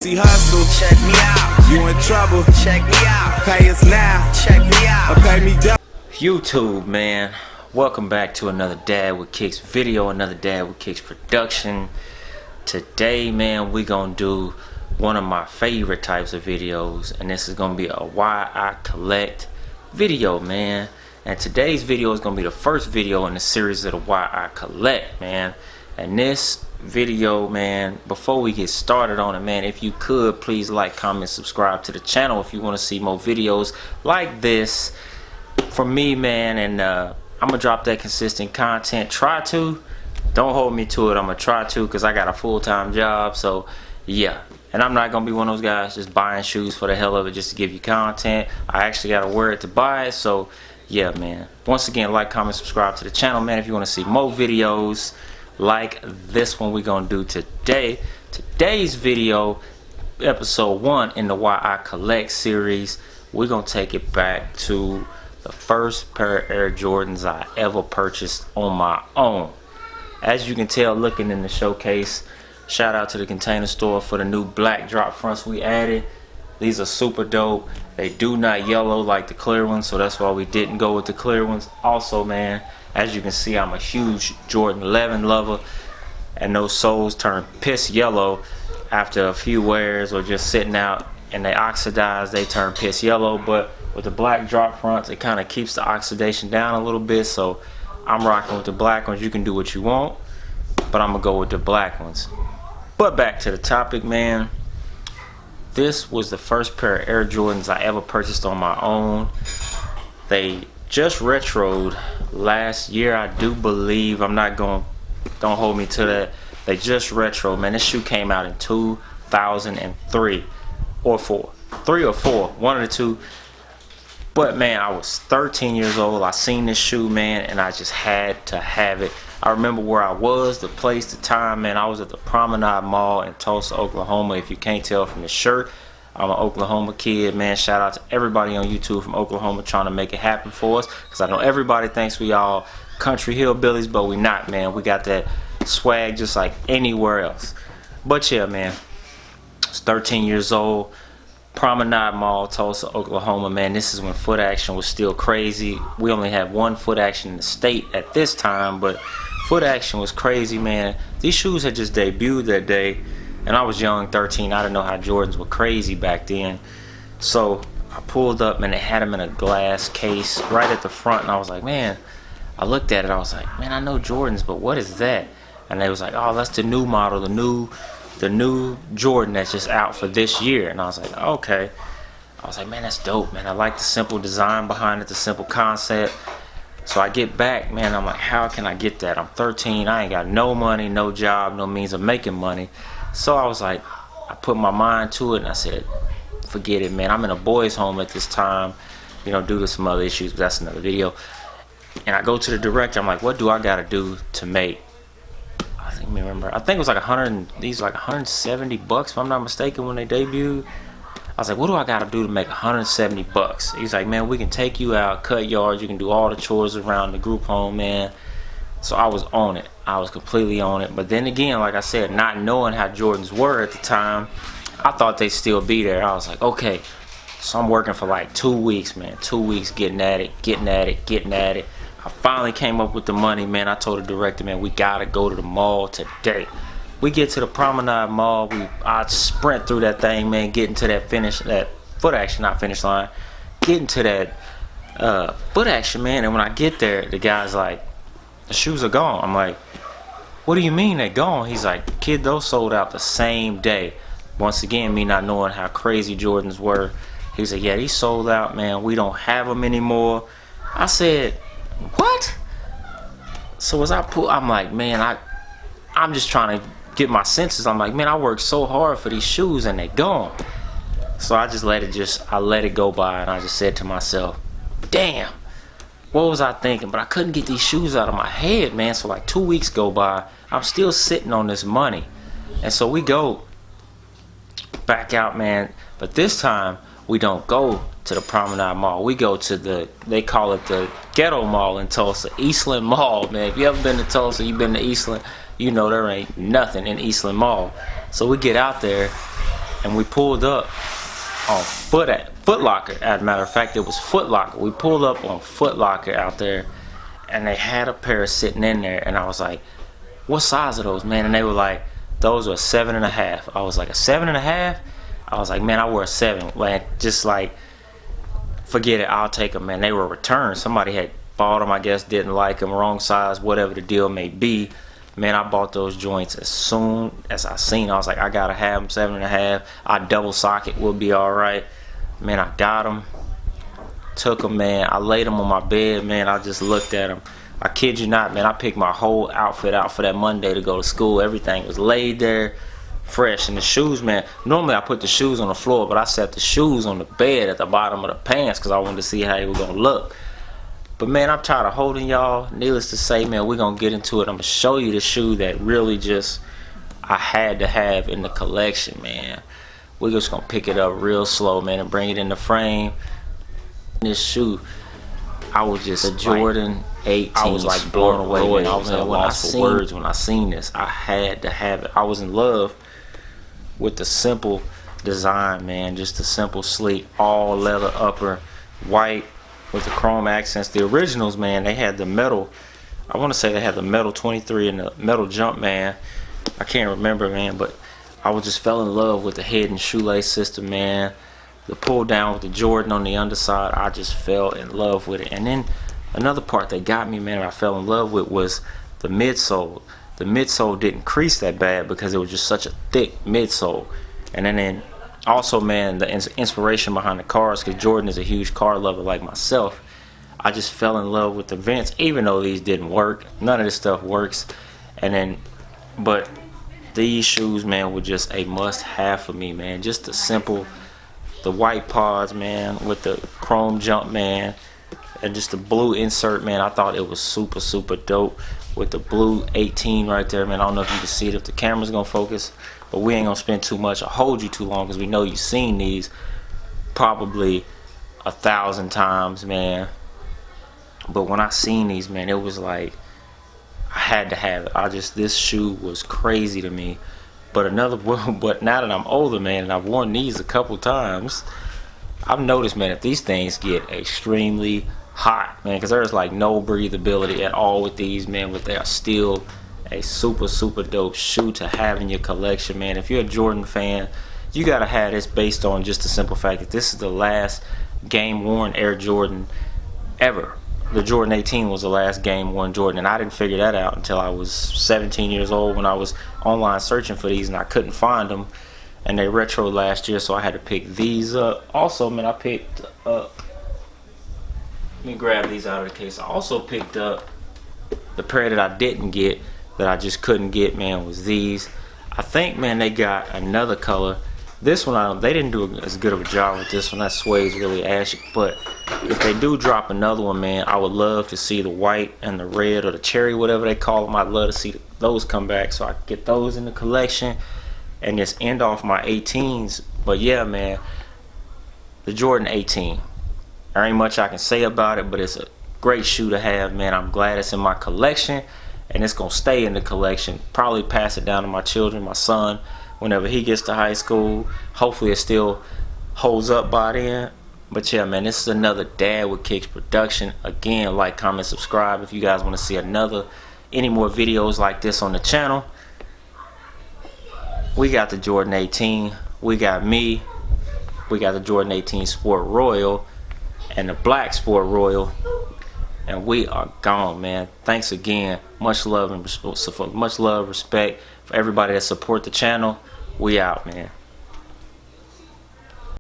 Hustle, check me out. You in trouble, check me out. Pay us now, check me out. Or pay me down. YouTube, man, welcome back to another Dad with Kicks video, another Dad with Kicks production. Today, man, we gonna do one of my favorite types of videos, and this is gonna be a why I collect video, man. And today's video is gonna be the first video in the series of the why I collect, man. And this video, man, before we get started on it, man, if you could please like, comment, subscribe to the channel if you want to see more videos like this from me, man. And I'm gonna drop that consistent content. Try to, don't hold me to it. I'm gonna try to, because I got a full-time job. So yeah, and I'm not gonna be one of those guys just buying shoes for the hell of it just to give you content. I actually gotta wear it to buy it. So yeah, man, once again, like, comment, subscribe to the channel, man, if you want to see more videos like this one we're gonna do today. Today's video, episode 1 in the Why I Collect series, we're gonna take it back to the first pair of Air Jordans I ever purchased on my own. As you can tell looking in the showcase, shout out to the Container Store for the new black drop fronts we added. These are super dope. They do not yellow like the clear ones, so that's why we didn't go with the clear ones. Also, man, as you can see, I'm a huge Jordan 11 lover, and those soles turn piss yellow after a few wears or just sitting out, and they oxidize, they turn piss yellow. But with the black drop fronts, it kind of keeps the oxidation down a little bit, so I'm rocking with the black ones. You can do what you want, but I'm gonna go with the black ones. But back to the topic, man. This was the first pair of Air Jordans I ever purchased on my own. They just retroed last year, I do believe. I'm not going, don't hold me to that. They just retro, man. This shoe came out in 2003 or 4, 3 or 4, one of the two. But man, I was 13 years old. I seen this shoe, man, and I just had to have it. I remember where I was, the place, the time, man. I was at the Promenade Mall in Tulsa, Oklahoma. If you can't tell from the shirt, I'm an Oklahoma kid, man. Shout out to everybody on YouTube from Oklahoma trying to make it happen for us, because I know everybody thinks we all country hillbillies, but we not, man. We got that swag just like anywhere else. But yeah, man, I was 13 years old, Promenade Mall, Tulsa, Oklahoma, man. This is when foot action was still crazy. We only had one foot action in the state at this time, but foot action was crazy, man. These shoes had just debuted that day, and I was young, 13. I didn't know how Jordans were crazy back then. So I pulled up, and they had them in a glass case right at the front, and I was like, man, I looked at it, I was like, man, I know Jordans, but what is that? And they was like, oh, that's the new model, the new Jordan that's just out for this year. And I was like, okay. I was like, man, that's dope, man. I like the simple design behind it, the simple concept. So I get back, man, I'm like, how can I get that? I'm 13, I ain't got no money, no job, no means of making money. So I was like, I put my mind to it, and I said, forget it, man. I'm in a boys' home at this time, you know, due to some other issues, but that's another video. And I go to the director, I'm like, what do I gotta do to make, I think it was like 170 bucks, if I'm not mistaken, when they debuted. I was like, what do I gotta do to make 170 bucks? He's like, man, we can take you out, cut yards, you can do all the chores around the group home, man. So I was on it. I was completely on it. But then again, like I said, not knowing how Jordans were at the time, I thought they'd still be there. I was like, okay. So I'm working for like 2 weeks, man. 2 weeks getting at it. I finally came up with the money, man. I told the director, man, we gotta go to the mall today. We get to the Promenade Mall. I sprint through that thing, man, getting to that foot action, not finish line. Getting to that foot action, man. And when I get there, the guy's like, the shoes are gone. I'm like, what do you mean they're gone? He's like, kid, those sold out the same day. Once again, me not knowing how crazy Jordans were. He said, yeah, these sold out, man. We don't have them anymore. I said, what? So as I'm like, man, I'm just trying to get my senses. I'm like, man, I worked so hard for these shoes and they gone. So I just let it go by, and I just said to myself, damn, what was I thinking? But I couldn't get these shoes out of my head, man. So like 2 weeks go by, I'm still sitting on this money. And so we go back out, man. But this time we don't go to the Promenade Mall. We go to they call it the ghetto mall in Tulsa, Eastland Mall, man. If you ever been to Tulsa, you've been to Eastland, you know there ain't nothing in Eastland Mall. So we get out there, and we pulled up on Foot Locker. As a matter of fact, it was Foot Locker. We pulled up on Foot Locker out there, and they had a pair sitting in there, and I was like, what size are those, man? And they were like, those are 7.5. I was like, a 7.5? I was like, man, I wear a 7. Man, just like, forget it, I'll take them, man. They were returned. Somebody had bought them, I guess, didn't like them, wrong size, whatever the deal may be. Man, I bought those joints as soon as I seen. I was like, I gotta have them 7.5. I double socket will be all right. Man, I got them, took them, man. I laid them on my bed, man. I just looked at them. I kid you not, man. I picked my whole outfit out for that Monday to go to school. Everything was laid there, fresh. And the shoes, man. Normally I put the shoes on the floor, but I set the shoes on the bed at the bottom of the pants because I wanted to see how they were gonna look. But man, I'm tired of holding y'all. Needless to say, man, we're gonna get into it. I'm gonna show you the shoe that really just I had to have in the collection, man. We're just gonna pick it up real slow, man, and bring it in the frame. This shoe, I was just a Jordan 18. I was like blown away, man. I was at a loss for words when I seen this. I had to have it. I was in love with the simple design, man. Just the simple, sleek, all leather upper, white with the chrome accents. The originals, man, they had the metal. I want to say they had the metal 23 and the metal jump, man. I can't remember, man, but I was just fell in love with the head and shoelace system, man. The pull down with the Jordan on the underside, I just fell in love with it. And then another part that got me, man, I fell in love with was the midsole. The midsole didn't crease that bad because it was just such a thick midsole. And then also, man, the inspiration behind the cars, because Jordan is a huge car lover like myself. I just fell in love with the vents, even though these didn't work. None of this stuff works. But these shoes, man, were just a must-have for me, man. Just the simple, the white pods, man, with the chrome jump, man, and just the blue insert, man. I thought it was super, super dope with the blue 18 right there, man. I don't know if you can see it if the camera's gonna focus, but we ain't gonna spend too much or hold you too long because we know you've seen these probably 1,000 times, man. But when I seen these, man, it was like I had to have it. This shoe was crazy to me. But now that I'm older, man, and I've worn these a couple times, I've noticed, man, if these things get extremely hot, man, because there's like no breathability at all with these, man, but they are still a super, super dope shoe to have in your collection, man. If you're a Jordan fan, you gotta have this based on just the simple fact that this is the last game-worn Air Jordan ever. The Jordan 18 was the last game-worn Jordan, and I didn't figure that out until I was 17 years old when I was online searching for these and I couldn't find them, and they retroed last year, so I had to pick these up. Also, man, I picked up, let me grab these out of the case. I also picked up the pair that I didn't get, that I just couldn't get, man, was these. I think, man, they got another color. This one, they didn't do as good of a job with this one. That suede's really ashy. But if they do drop another one, man, I would love to see the white and the red or the cherry, whatever they call them. I'd love to see those come back so I can get those in the collection and just end off my 18s. But yeah, man, the Jordan 18. There ain't much I can say about it, but it's a great shoe to have, man. I'm glad it's in my collection, and it's gonna stay in the collection. Probably pass it down to my children, my son, whenever he gets to high school. Hopefully it still holds up by then. But yeah, man, this is another Dad with Kicks production. Again, like, comment, subscribe if you guys want to see any more videos like this on the channel. We got the Jordan 18. We got me. We got the Jordan 18 Sport Royal and the Black Sport Royal. And we are gone, man. Thanks again. Much love and respect for everybody that support the channel. We out, man.